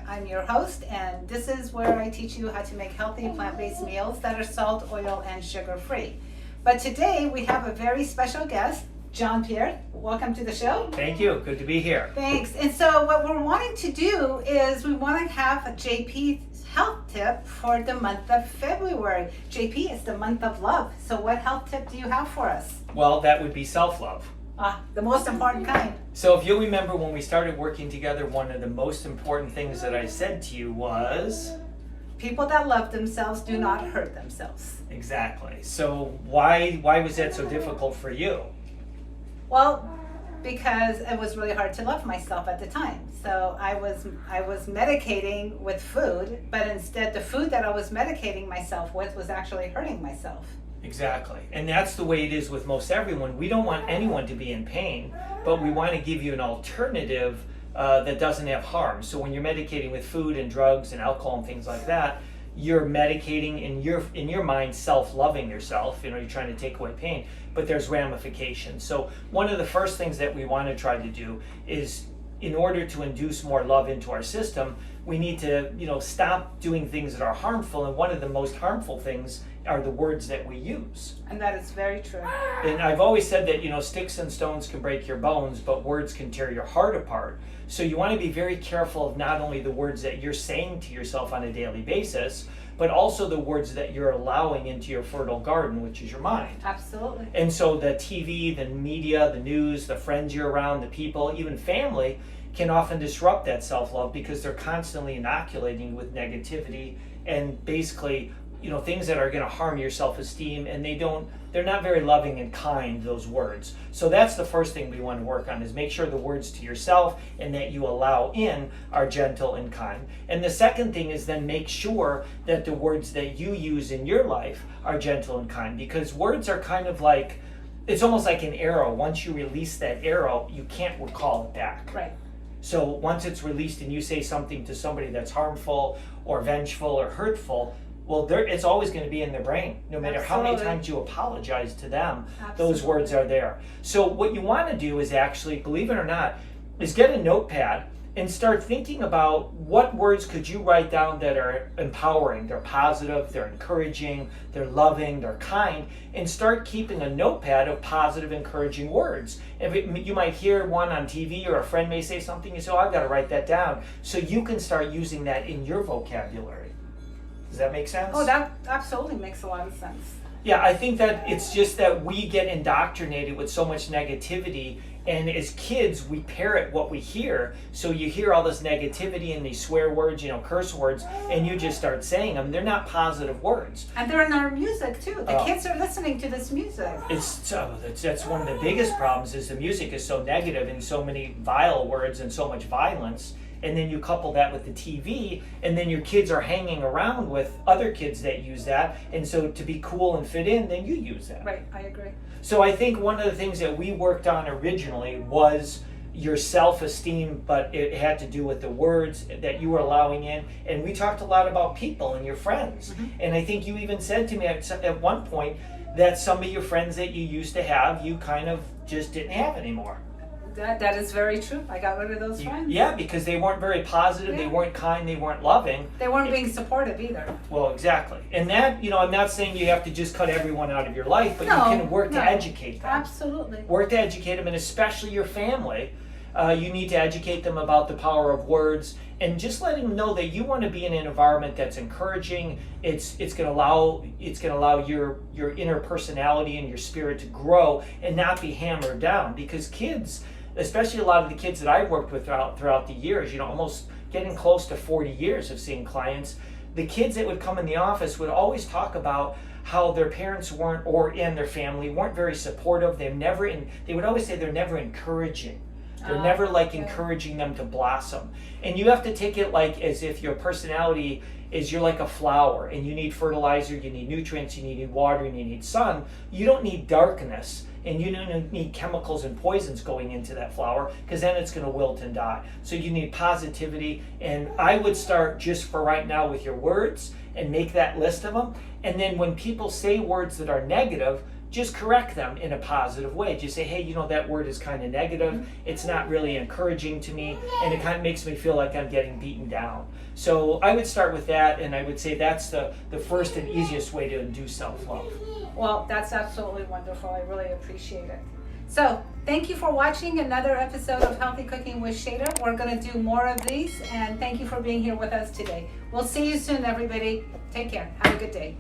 I'm your host, and this is where I teach you how to make healthy plant-based meals that are salt, oil, and sugar-free. But today we have a very special guest, John Pierre. Welcome to the show. Thank you. Good to be here. Thanks. And so what we're wanting to do is we want to have a JP's health tip for the month of February. JP, it's the month of love. So what health tip do you have for us? Well, that would be self-love. The most important kind. So if you'll remember when we started working together, one of the most important things that I said to you was... People that love themselves do not hurt themselves. Exactly. So why was that so difficult for you? Well, because it was really hard to love myself at the time. So I was medicating with food, but instead the food that I was medicating myself with was actually hurting myself. Exactly. And that's the way it is with most everyone. We don't want anyone to be in pain, but we want to give you an alternative that doesn't have harm. So when you're medicating with food and drugs and alcohol and things like that, you're medicating in your mind self-loving yourself. You're trying to take away pain, but there's ramifications. So one of the first things that we want to try to do is, in order to induce more love into our system, we need to stop doing things that are harmful. And one of the most harmful things are the words that we use. And that is very true. And I've always said that sticks and stones can break your bones, but words can tear your heart apart. So you want to be very careful of not only the words that you're saying to yourself on a daily basis, but also the words that you're allowing into your fertile garden, which is your mind. Absolutely. And so the TV, the media, the news, the friends you're around, the people, even family, can often disrupt that self-love because they're constantly inoculating you with negativity and basically things that are going to harm your self-esteem, and they're not very loving and kind, those words. So that's the first thing we want to work on, is make sure the words to yourself and that you allow in are gentle and kind. And the second thing is then make sure that the words that you use in your life are gentle and kind, because words are kind of like, it's almost like an arrow. Once you release that arrow, you can't recall it back. Right. So once it's released and you say something to somebody that's harmful or vengeful or hurtful, well, it's always going to be in their brain. No matter how many times you apologize to them, those words are there. So what you want to do is actually, believe it or not, is get a notepad and start thinking about what words could you write down that are empowering, they're positive, they're encouraging, they're loving, they're kind, and start keeping a notepad of positive, encouraging words. You might hear one on TV, or a friend may say something, you say, oh, I've got to write that down. So you can start using that in your vocabulary. Does that make sense? Oh, that absolutely makes a lot of sense. Yeah, I think that it's just that we get indoctrinated with so much negativity, and as kids, we parrot what we hear. So you hear all this negativity and these swear words, curse words, and you just start saying them. They're not positive words. And they're in our music too. The kids are listening to this music. That's one of the biggest problems, is the music is so negative and so many vile words and so much violence. And then you couple that with the TV, and then your kids are hanging around with other kids that use that. And so to be cool and fit in, then you use that. Right, I agree. So I think one of the things that we worked on originally was your self-esteem, but it had to do with the words that you were allowing in. And we talked a lot about people and your friends. Mm-hmm. And I think you even said to me at one point that some of your friends that you used to have, you kind of just didn't have anymore. That is very true. I got rid of those friends. Yeah, because they weren't very positive, They weren't kind, they weren't loving. They weren't being supportive either. Well, exactly. And that, I'm not saying you have to just cut everyone out of your life, but you can work to educate them. Absolutely. Work to educate them, and especially your family. You need to educate them about the power of words, and just letting them know that you want to be in an environment that's encouraging. It's going to allow your inner personality and your spirit to grow and not be hammered down, because kids, especially a lot of the kids that I've worked with throughout the years, almost getting close to 40 years of seeing clients, the kids that would come in the office would always talk about how their parents weren't, or in their family, weren't very supportive. They would always say they're never encouraging. They're never encouraging them to blossom. And you have to take it like as if your personality is, you're like a flower, and you need fertilizer, you need nutrients, you need water, and you need sun. You don't need darkness, and you don't need chemicals and poisons going into that flower, because then it's going to wilt and die. So you need positivity, and I would start just for right now with your words and make that list of them. And then when people say words that are negative, just correct them in a positive way. Just say, hey, that word is kind of negative. It's not really encouraging to me, and it kind of makes me feel like I'm getting beaten down. So I would start with that, and I would say that's the first and easiest way to induce self-love. Well, that's absolutely wonderful. I really appreciate it. So thank you for watching another episode of Healthy Cooking with Shayda. We're going to do more of these, and thank you for being here with us today. We'll see you soon, everybody. Take care. Have a good day.